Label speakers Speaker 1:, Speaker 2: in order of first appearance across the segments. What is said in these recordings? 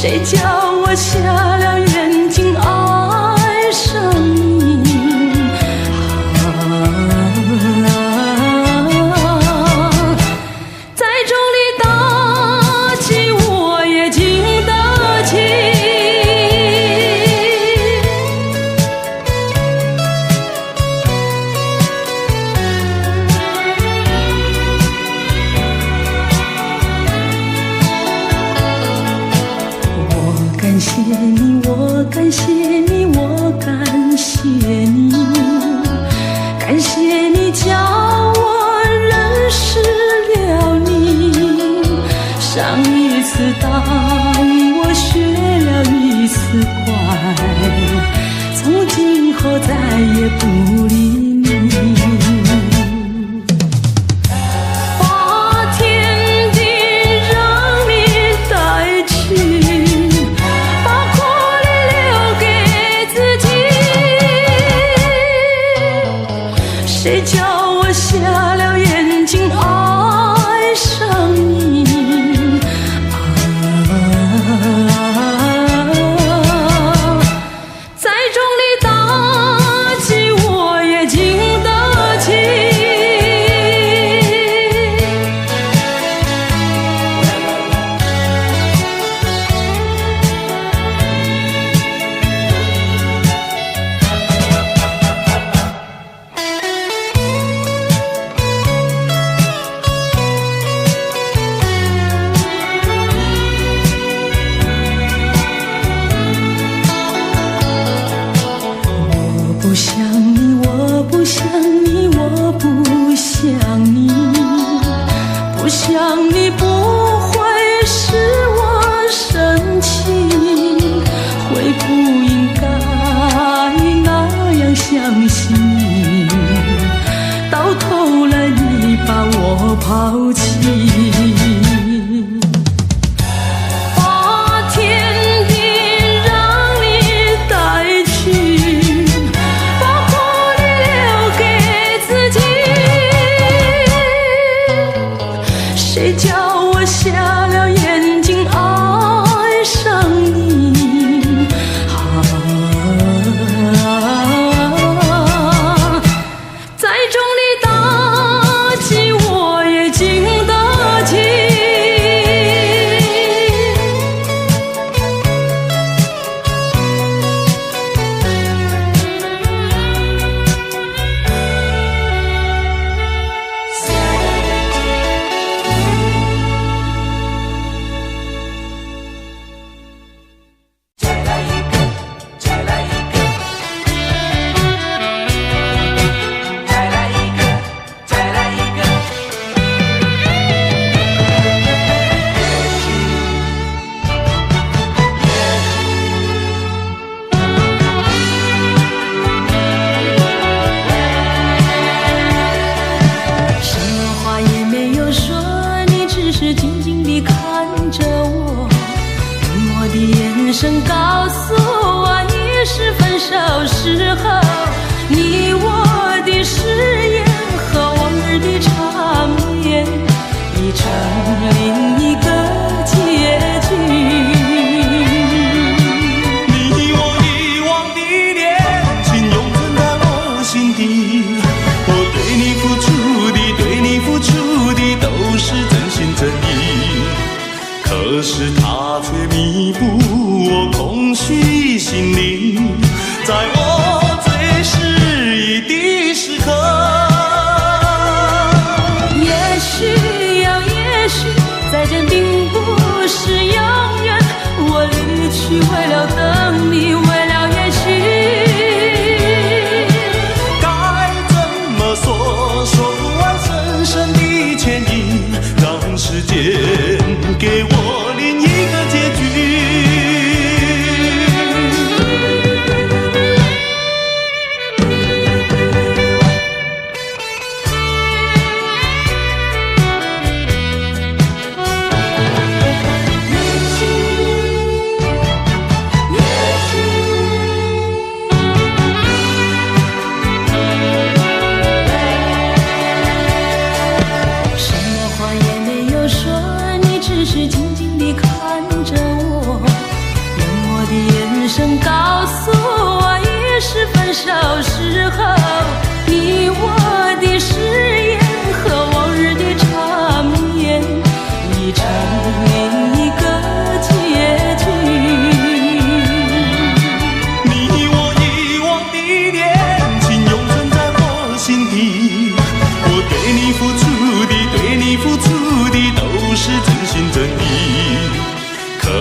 Speaker 1: 谁叫我瞎了眼睛爱上你？在众里打击我也经得起。我感谢你，我感谢你，我感谢你，感谢你教我认识了你。上一次当我学了一次乖，从今后再也不理你。谁叫我瞎了眼睛爱上你？在众里打击我也经得起。不想你，我不想你，我不想你，不想你不会使我生气，会不应该那样相信你，到头来你把我抛弃。谁叫我瞎了眼睛爱上你？在众里打击我也经得起。静静地看着我，沉默的眼神告诉我，你是分手时候你我的誓言和往日的缠绵已成另一个结局。
Speaker 2: 你我遗忘的恋情永存在我心底，我对你付出的，对你付出的都是真心真意，可是它却弥补我空虚心灵，在我最失意的时刻。
Speaker 1: 也许呀，也许再见并不是永远，我离去为了等你，为了也许
Speaker 2: 该怎么说，说不完深深的歉意，让时间给我另一个结局。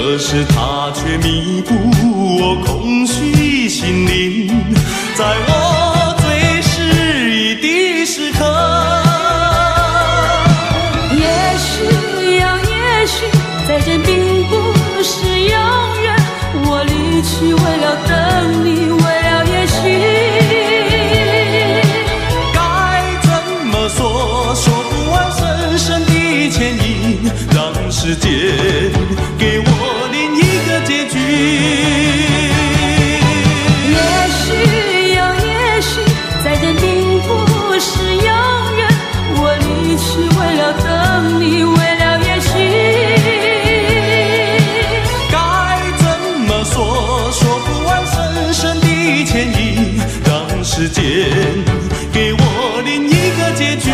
Speaker 2: 可是它却弥补我空虚心灵，在我最失意的时刻。
Speaker 1: 也许呀，也许再见并不是永远，我离去为了等你，为了也许。
Speaker 2: 说不完深深的歉意，让时间给我另一个结局。
Speaker 1: 也许呀，也许再见并不是永远，我离去为了等你，为了也许。
Speaker 2: 该怎么说？说不完深深的歉意，让时间给我另一个结局。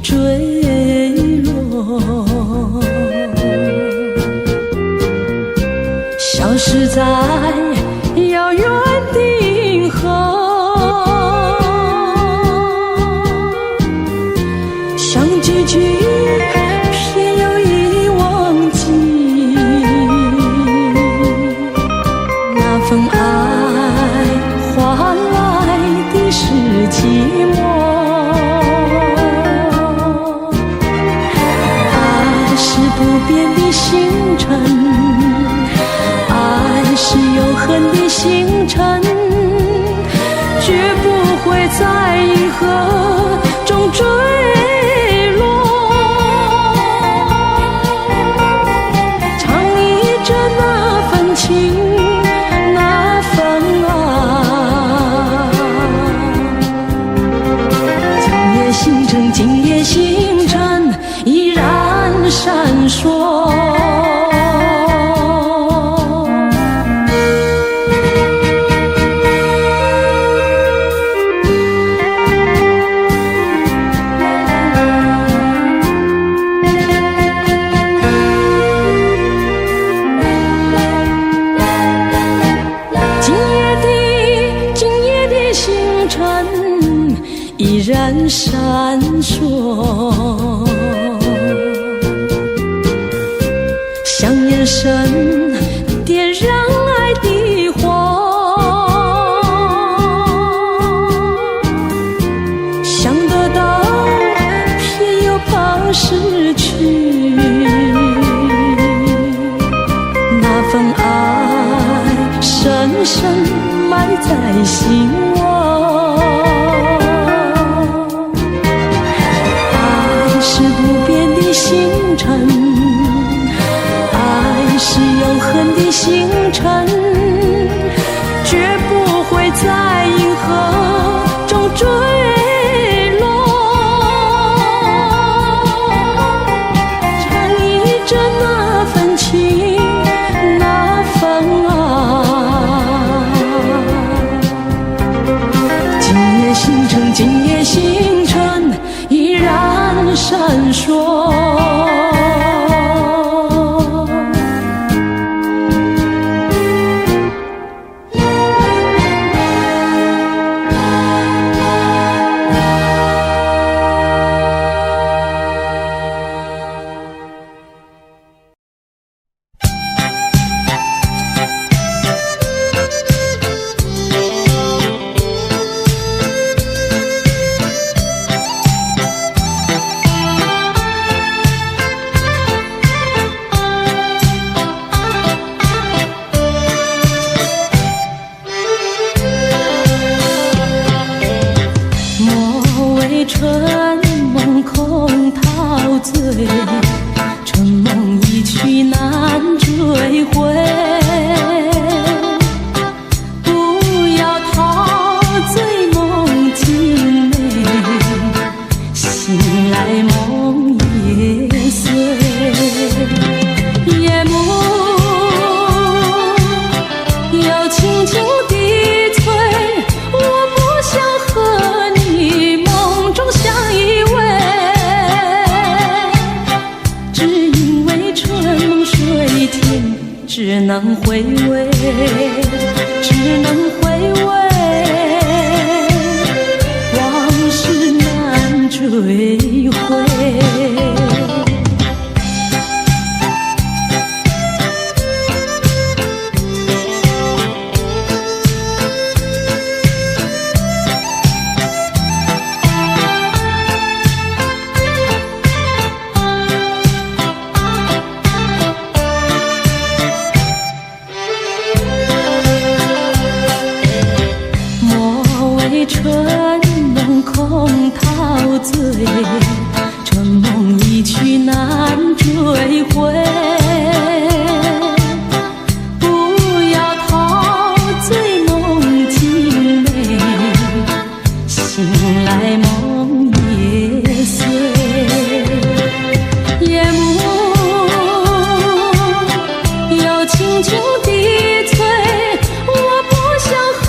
Speaker 1: 坠落，消失在遥远的银河，相聚聚偏又已忘记那份爱换来的是寂寞。不变的星辰，爱是永恒的星辰，绝不会在银河中坠落。唱忆着那份情，那份爱。今夜星辰，今夜星辰，依然闪烁。今夜的星辰依然闪烁，像眼神点燃爱的火，想得到偏又怕失去，那份爱深深埋在心窝。爱是不变的星辰，爱是永只能回味，只能回味，往事难追回。春梦空陶醉，春梦一去难追回。不要陶醉梦境美，醒来梦也碎。夜幕又轻轻低垂，我不想和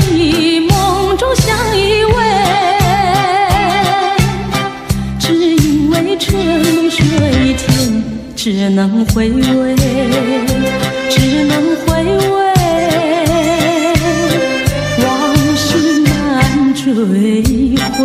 Speaker 1: 你梦中相依偎，只因为春梦水天，只能回味，只能回味，往事难追回。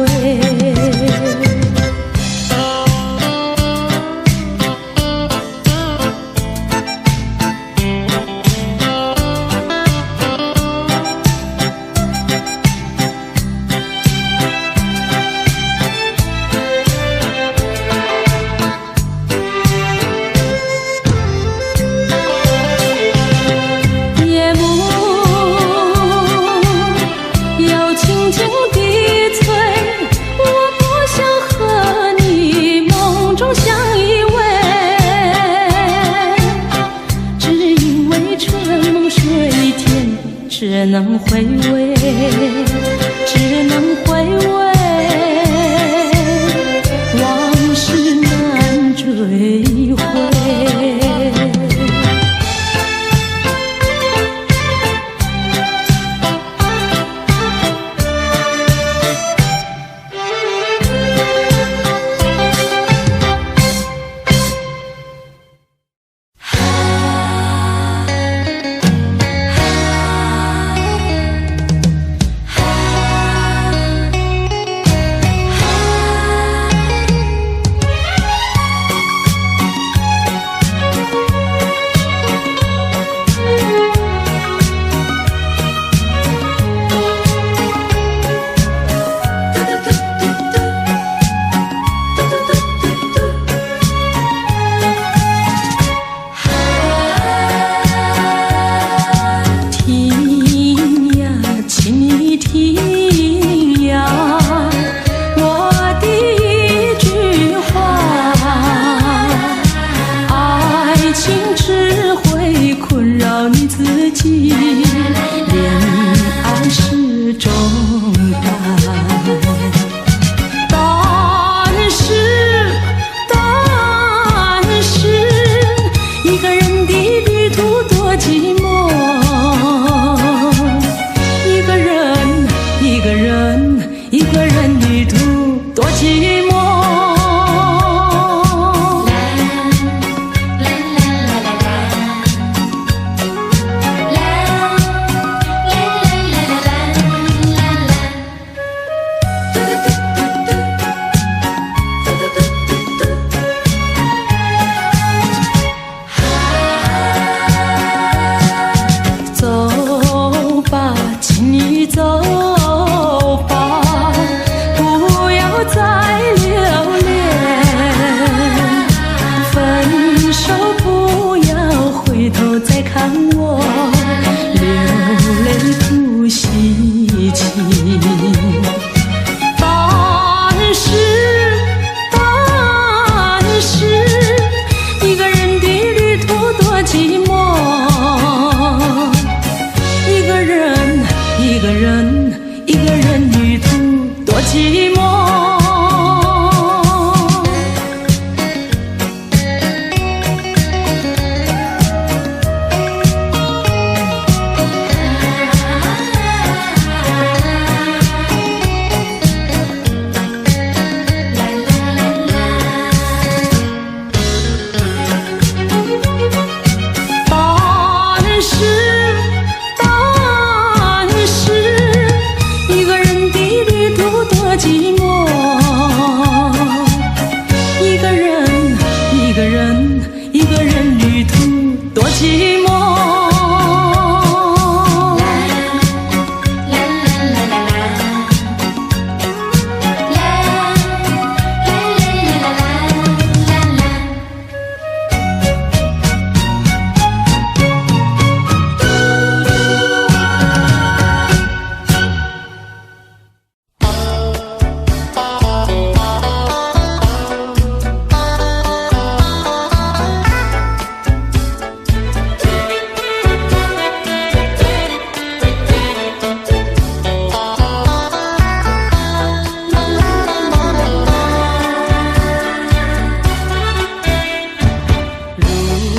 Speaker 1: 只能回味，只能回味，往事难追回。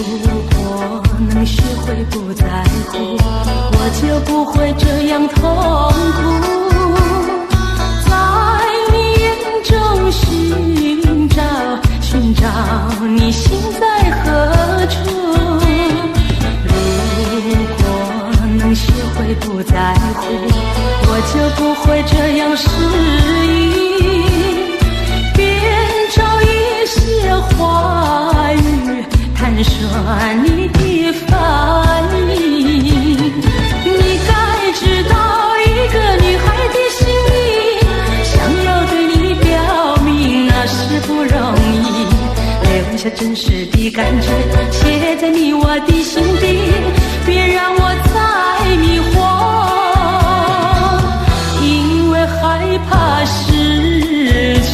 Speaker 1: 果能学会不在乎，我就不会这样痛苦。在你眼中寻找你心在何处。如果能学会不在乎，我就不会这样失意，编造一些话语谈说你的反应。你该知道一个女孩的心意，想要对你表明那是不容易，留下真实的感觉写在你我的心底，别让我再迷惑，因为害怕失去。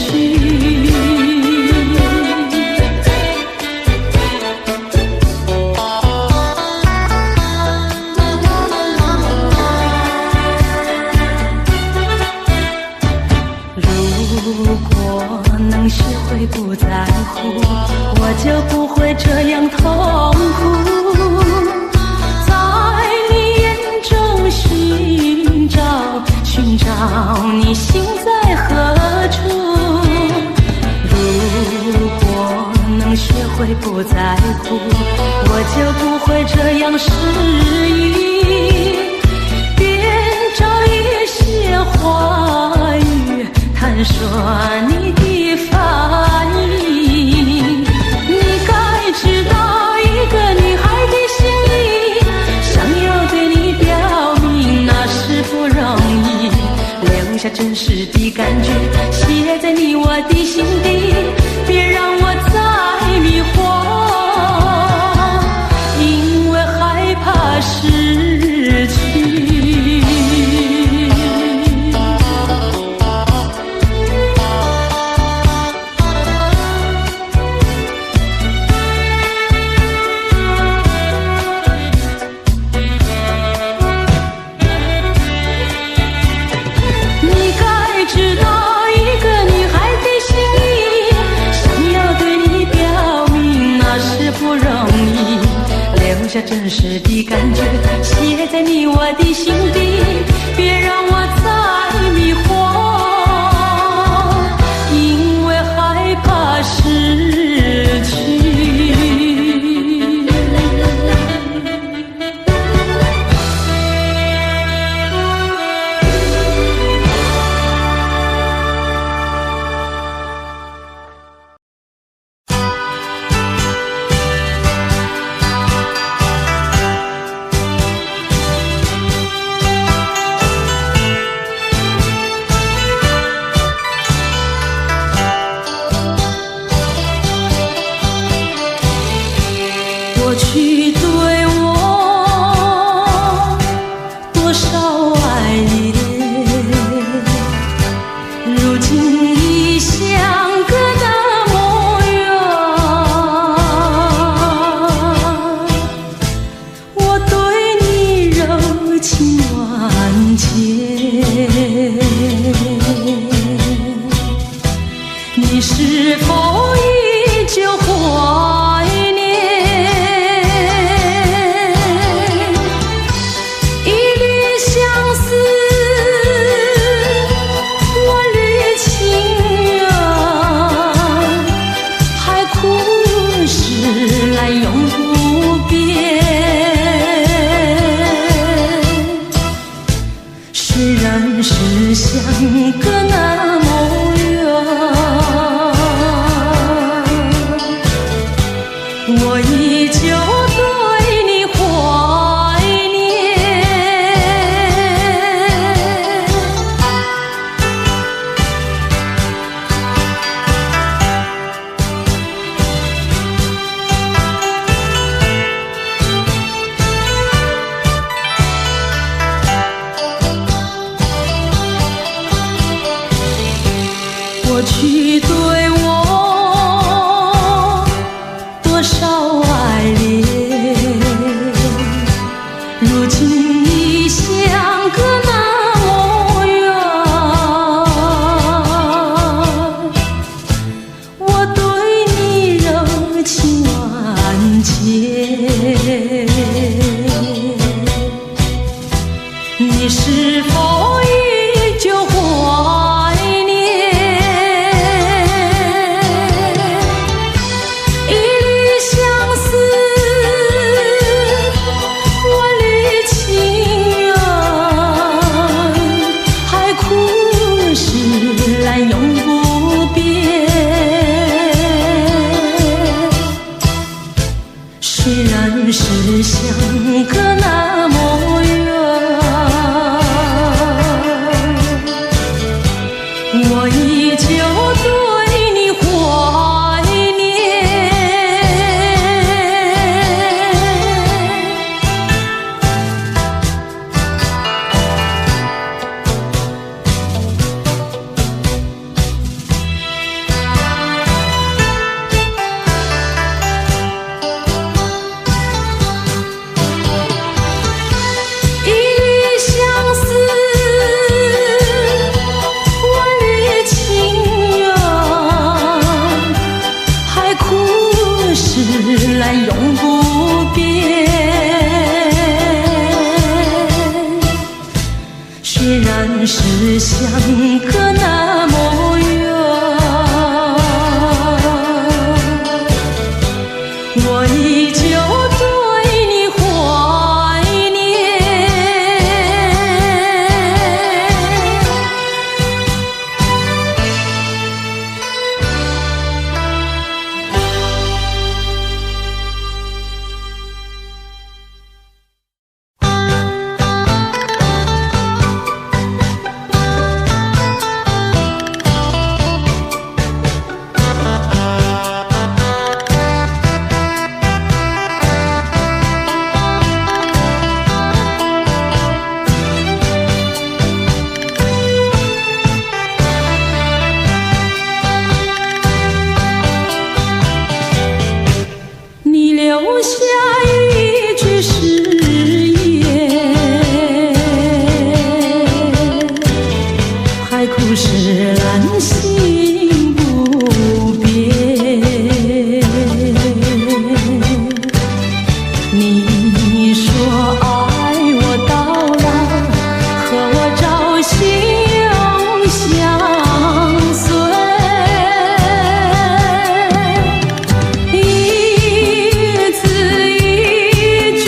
Speaker 1: 如果能学会不在乎，我就不会这样痛苦。在你眼中寻找你心在何处。如果能学会不在乎，我就不会这样失意，编造一些话语谈说你的反应。你该知道一个女孩的心意，想要对你表明那是不容易，留下真实的感觉写在你我的心底，别让我再迷惑，因为害怕失去。真实的感觉写在你我的心底，别让我再迷惑，因为害怕失去。过去对我多少爱恋，如今已相隔的模样。我对你柔情万千，你是否依旧怀念？来永不变，虽然是相隔那么远，我依旧对你怀念。过去对我多少爱恋，虽然是相隔那么远，我依旧对你怀念。一缕相思，万缕情缘，海枯石烂永不变。虽然是相隔那么远，我依旧对你怀念。你留下一句誓言，海枯石烂心不变。你说爱我到老，和我朝夕永相随。一字一句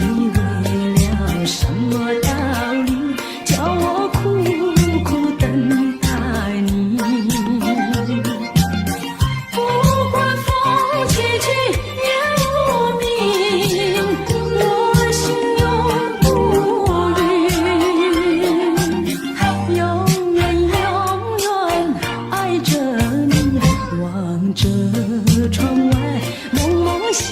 Speaker 1: 为了什么道理，叫我苦苦等待你？不管风起起夜无明，我心永不渝，永远永远爱着你，望着窗外蒙蒙星。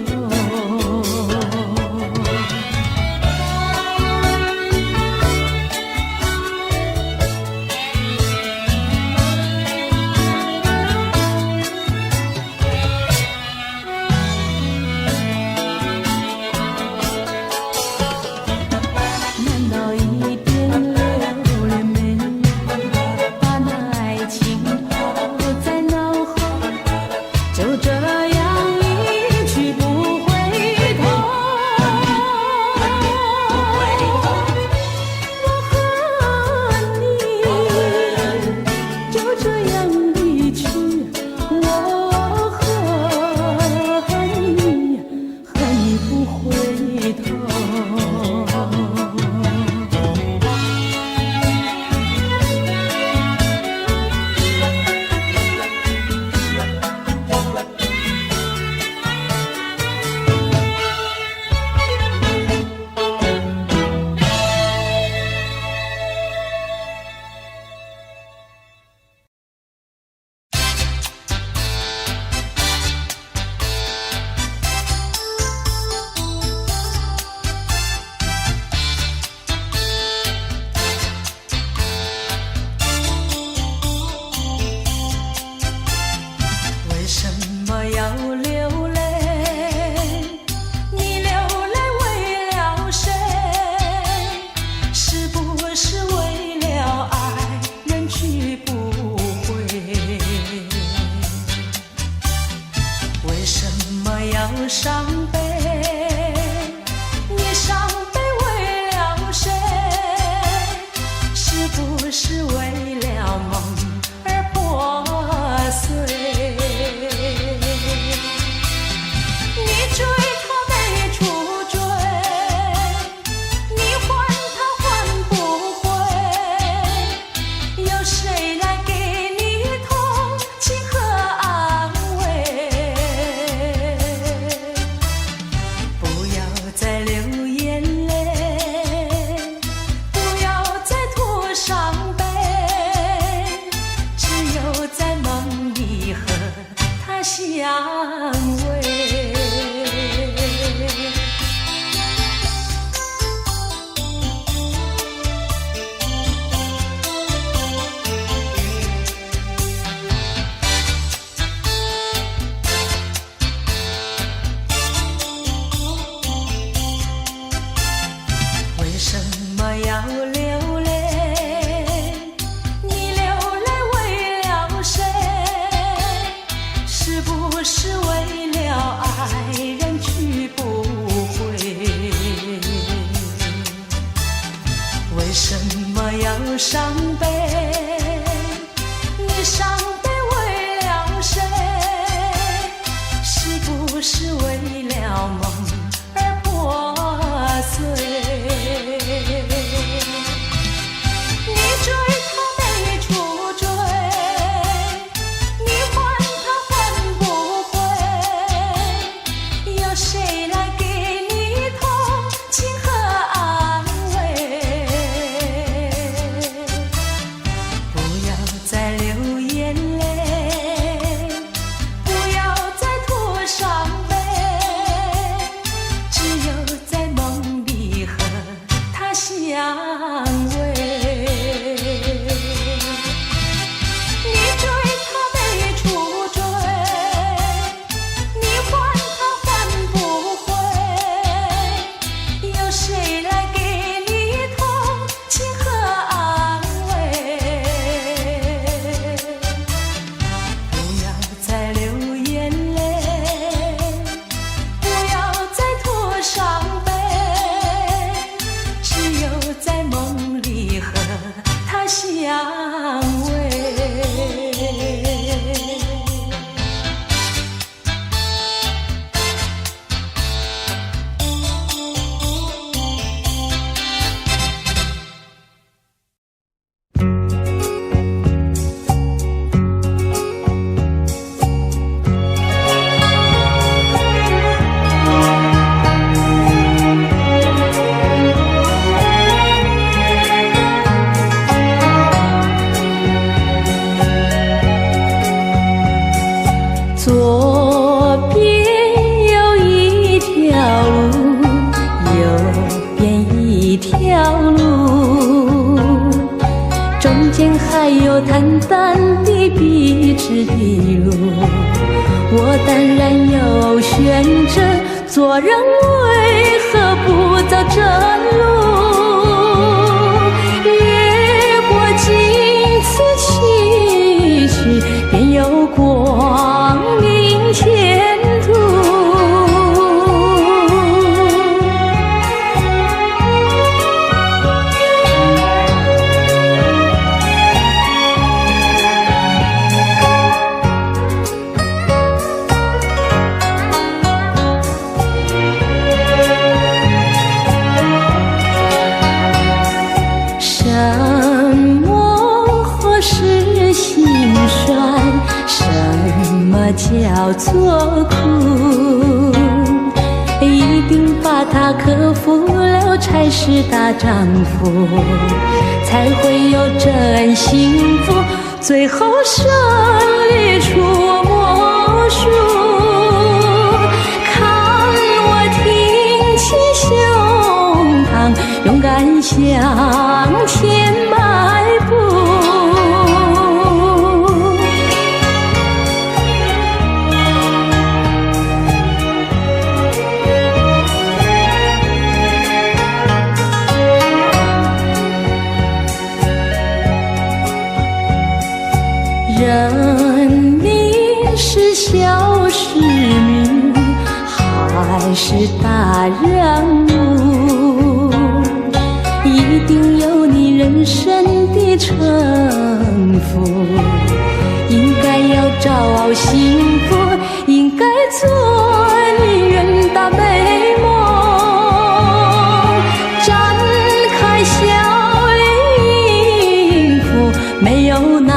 Speaker 1: 头。难道一点留恋没有，把那爱情抛在脑后，就这样一去不回头。我和你就这样离去，我和你不回头。为什么要流泪？你流泪为了谁？是不是为了爱人去不回？为什么要伤悲？你伤悲为了谁？是不是为了梦而破碎？你追他没处追，你还他还不回，有谁来给你同情和安慰？不要再流眼泪，不要再吐伤悲，只有在梦里和他相偎。为什么要流泪？你流泪为了谁？是不是为了爱人去不回？为什么要伤悲？你伤悲为了谁？是不是为了梦而破碎？你追他没处追，你还他还不回，有谁来给你同情和安慰？淡然又悬着，做人为何不早着陆？越过荆棘崎岖，便有光明前途。什么或是心酸？什么叫做苦？一定把它克服了，才是大丈夫，才会有真幸福，最后胜利出魔术。看我挺起胸膛，勇敢向前迈步。人民是小市民，还是大人物？一定有你人生的城府，应该要找幸福，应该做你远大美梦。展开笑脸迎付，没有难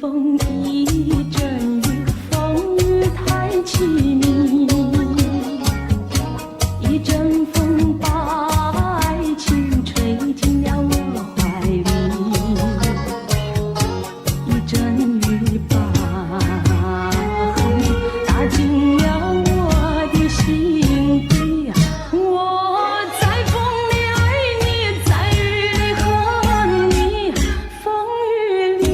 Speaker 1: 风一阵雨，风雨太凄迷，一阵风把爱情吹进了我怀里，一阵雨把恨打进了我的心底。我在风里爱你，在雨里恨你，风雨里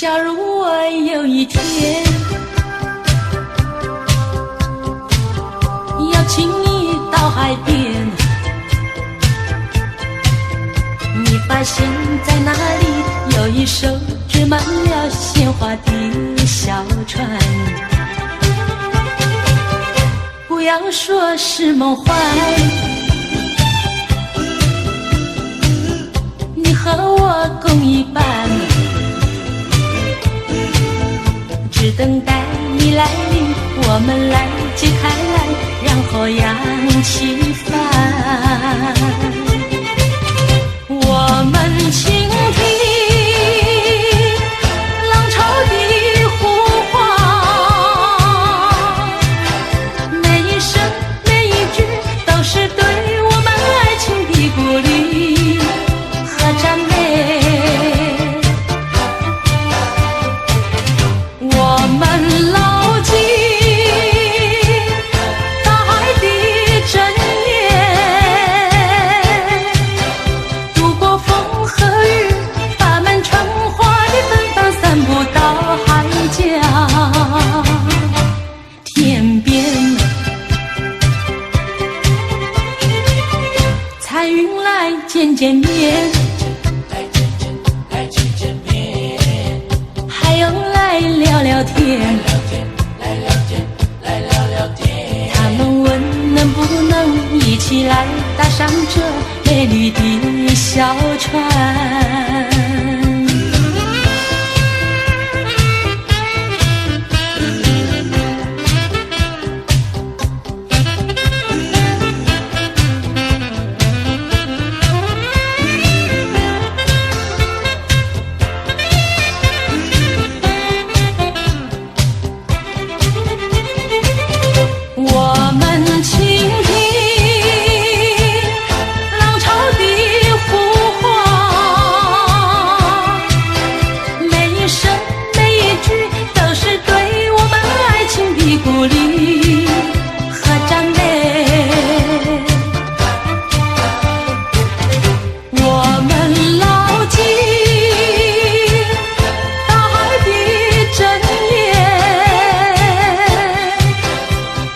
Speaker 1: 假如我有一天邀请你到海边，你发现在那里有一艘缀满了鲜花的小船，不要说是梦幻，你和我共一半，只等待你来临，我们来解开来，然后扬起帆。我们倾听浪潮的呼唤，每一声每一句都是对我们爱情的鼓励和赞美。我们牢记大海的真言，渡过风和雨，把满春花的芬芳散布到海角天边。彩云来见见面，还有来聊聊天，他们问能不能一起来搭上这美丽的小船。我们倾听浪潮的呼唤，每一声每一句都是对我们爱情的鼓励和赞美。我们牢记大海的真言，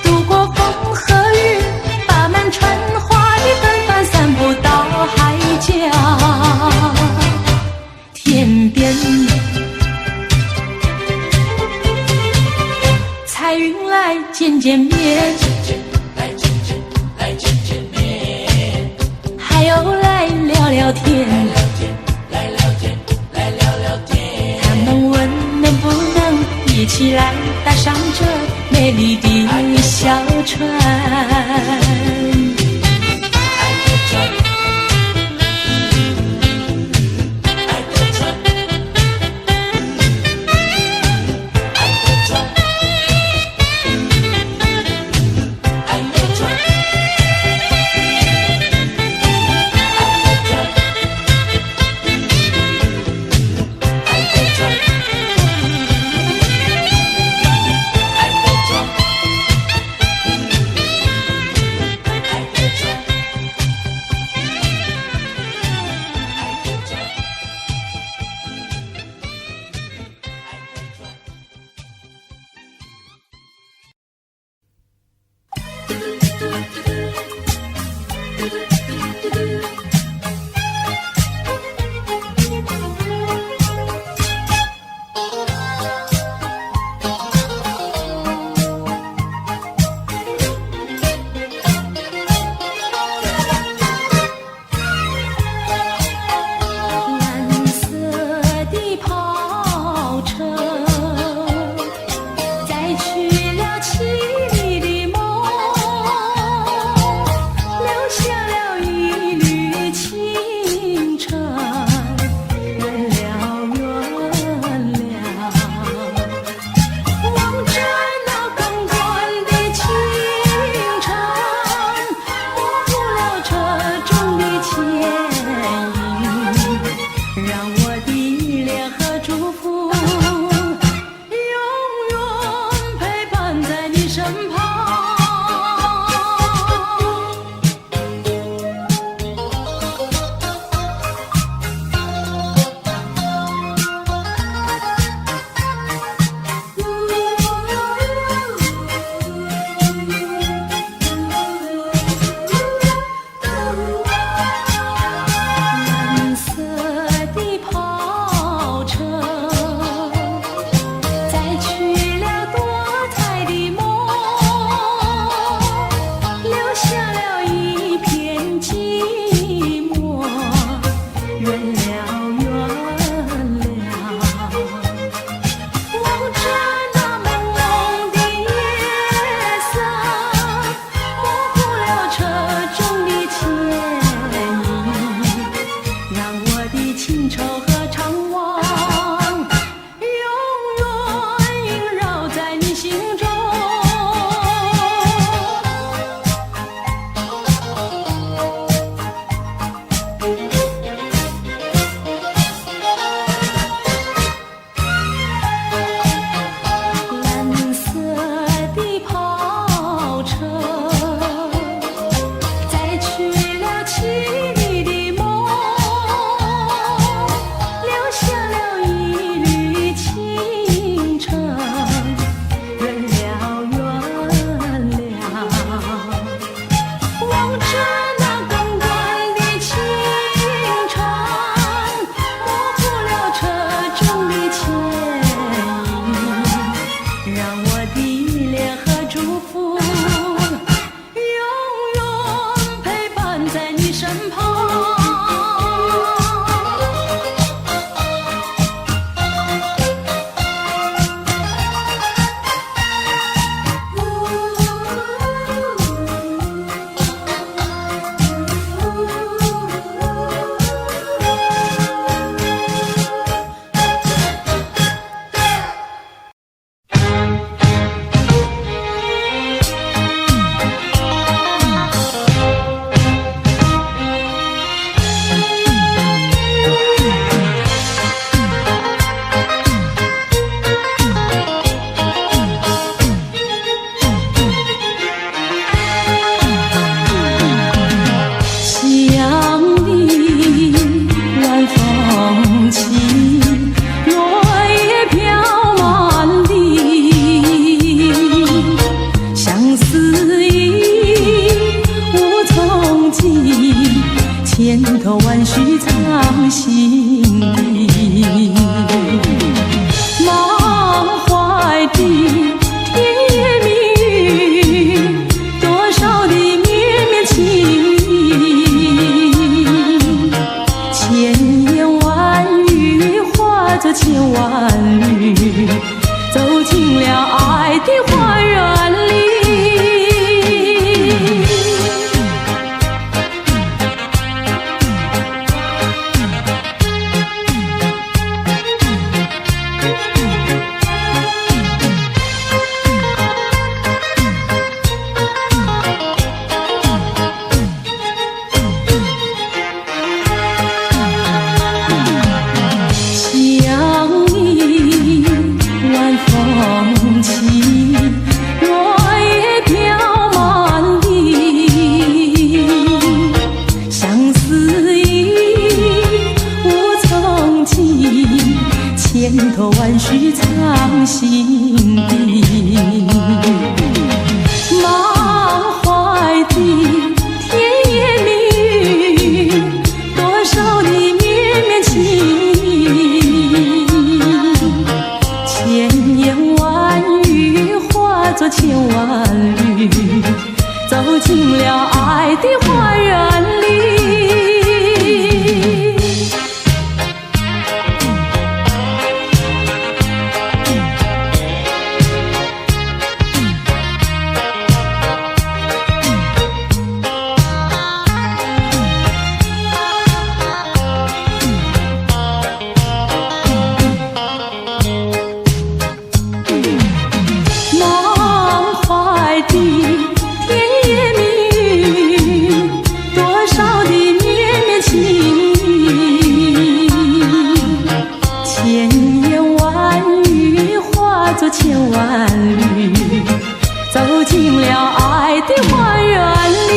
Speaker 1: 渡过风和雨，把满春花的芬芳散布到海角天边。彩云来见见面，还有来聊聊天，他们问能不能一起来搭上这美丽的小船。万绪藏心底。满怀的甜言蜜语，多少的绵绵情意，千言万语化作千万缕，走进了爱的花园里。千头万绪藏心底，满怀的甜言蜜语，多少的绵绵情意，千言万语化作千万缕，走进了爱的花园里。千万缕，走进了爱的花园里。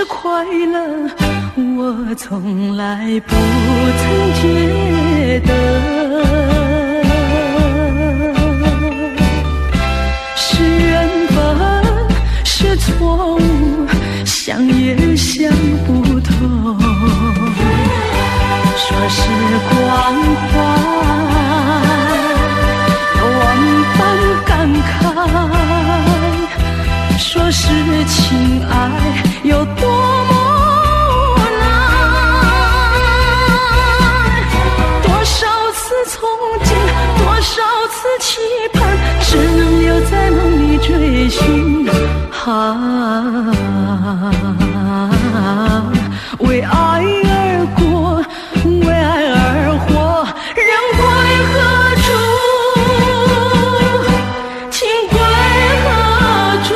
Speaker 1: 快乐，我从来不曾觉得是缘分，是错误，想也想不透。说时光快，有万般感慨，说是情爱有多么难，多少次憧憬，多少次期盼，只能留在梦里追寻。为爱而过，为爱而活，人归何处？情归何处？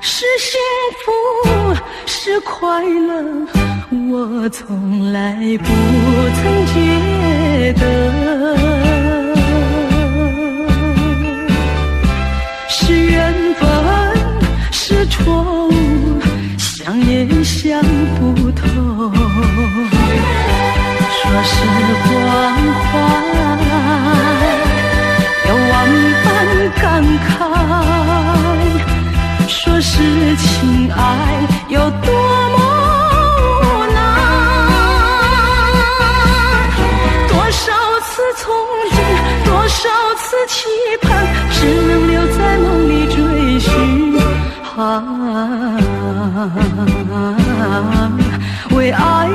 Speaker 1: 是幸福，是快乐，我从来不曾觉得是缘分，是错误，想也想不透。说时光快，有万般感慨，说是情爱有多么难，多少次憧憬，多少次期盼，只能留在梦里追寻。为爱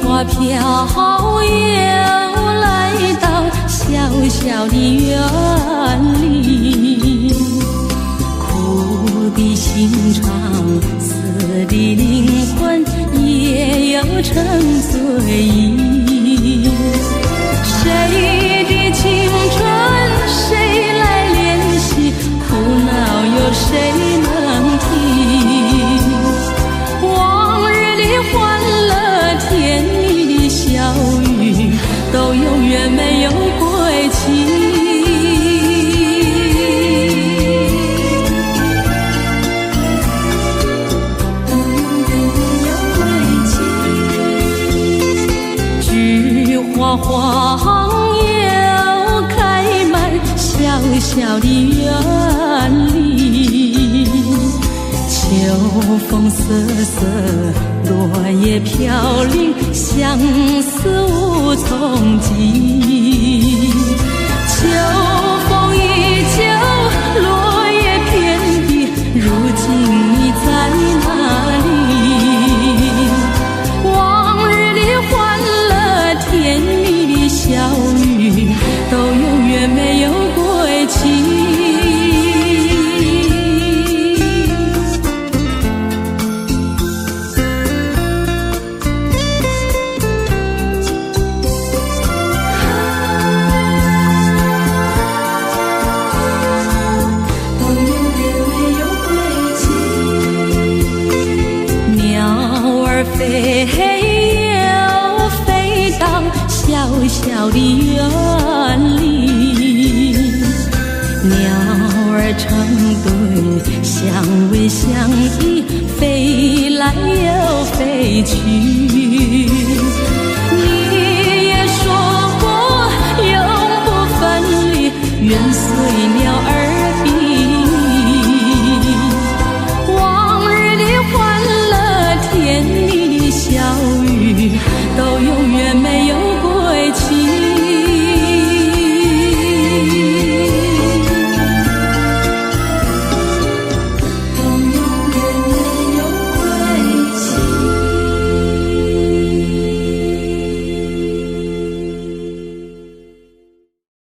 Speaker 1: 花飘悠，来到小小的园里，苦的心肠，死的灵魂，也有沉醉意。谁的青春谁来怜惜？苦恼有谁能听？往日的欢乐，甜蜜的笑语，都永远没有归期。黄叶开满小小的园里，秋风瑟瑟，落叶飘零，相思无从寄。秋风依旧，落叶遍地，如今你在哪里？往日的欢乐，甜蜜的笑语，都永远没有归期。飞又飞到小小的园里，鸟儿成对，相偎相依，飞来又飞去。